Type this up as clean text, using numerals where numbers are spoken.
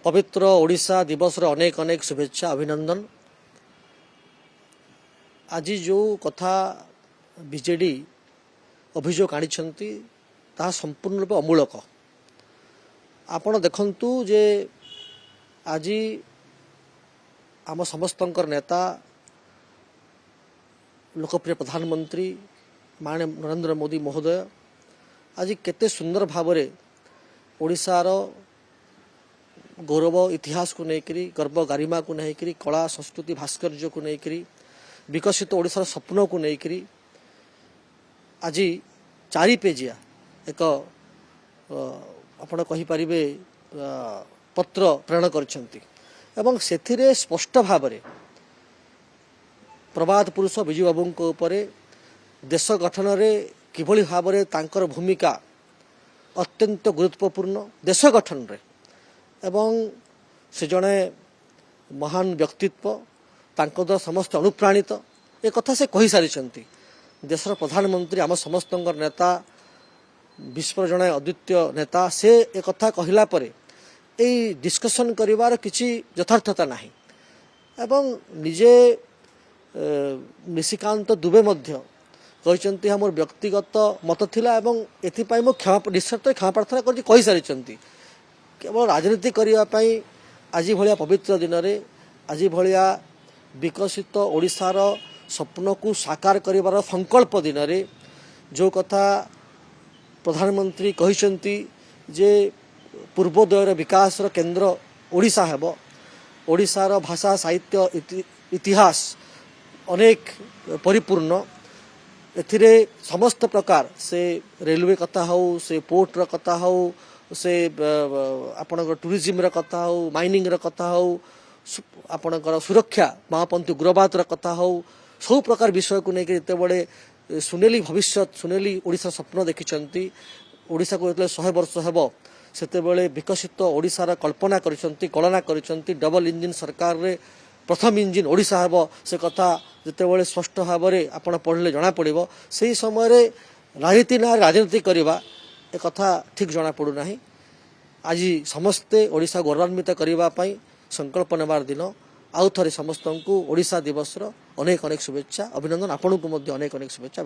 पवित्र ओडिशा दिवस रे अनेक अनेक शुभेच्छा अभिनंदन। आज जो कथा बीजेडी अभियोग आनिछंती ता संपूर्ण रूप अमूलक। आपण देखंतु जे आज आम समस्तंकर नेता लोकप्रिय प्रधानमंत्री माननीय नरेंद्र मोदी महोदय आज केते सुंदर भाव रे ओडिशार गौरव इतिहास को लेकरी गर्व गरिमा को लेकरी कला संस्कृति भास्कर्य को लेकरी विकसित ओडिशार स्वप्न को लेकरी आज 4 पेजिया एक आपण कहि परिबे पत्र प्रेरण करछंती एवं सेथिरे स्पष्ट भाव रे प्रवाद पुरुष विजू बाबू उपरे देश गठन रे किभली भाव रे तांकर भूमिका अत्यंत गुरुत्वपूर्ण देश गठन रे एवं से जड़े महान व्यक्तित्व तांको द्वारा समस्त अनुप्राणित एक कथा से कही सारी देशर प्रधानमंत्री आम समस्त नेता विश्व जड़े अद्वितीय नेता से एक कथा कहला परे एई डिस्कशन करिवार किछि यथार्थता नाही एवं निजे निशिकांत दुबे मध्य कहते हैं मोर व्यक्तिगत मत थिला एवं एथिपाई मो क्षमा निश्चित क्षमा प्रार्थना कर कही सारी केवल राजनीति करने आज भाया पवित्र दिन में आज भाया विकसित ओडिशार स्वप्न को साकार करिवार संकल्प दिन में जो कथा प्रधानमंत्री कहते जे पूर्वोदयर विकास केंद्र ओडिशा हेबो ओडिशार भाषा साहित्य इतिहास अनेक परिपूर्ण एथिरे समस्त प्रकार से रेलवे कथा हो से पोर्ट र कथा हो से आपणकर टूरिज्म र कथा हो माइनिंग र कथा हो आपणकर सुरक्षा महापंथी उग्रवाद र कथा हो सब प्रकार विषय को लेकर एते बड़े सुनेली भविष्य सुनेली ओडिशा स्वप्न देखिचंती ओडिशा को जेतले 100 वर्ष हेबो सेते बेले विकसित ओडिशार कल्पना करिसंती कल्पना करिसंती डबल इंजिन सरकार रे प्रथम इंजिन ओडिशा हेबो से कथा जेते बेले स्पष्ट भाव में आपण पढ़ले जना पड़िबो सेही समय रे राजनीति ना राजनीति करबा ए कथा ठीक जना पड़ू नाही। आज समस्ते ओडिशा गौरवान्वित करबा पई संकल्प नेबार दिन आउ थरे समस्तंकु ओडिशा दिवस रो अनेक अनेक शुभेच्छा अभिनंदन आपनकु मध्ये अनेक अनेक शुभेच्छा।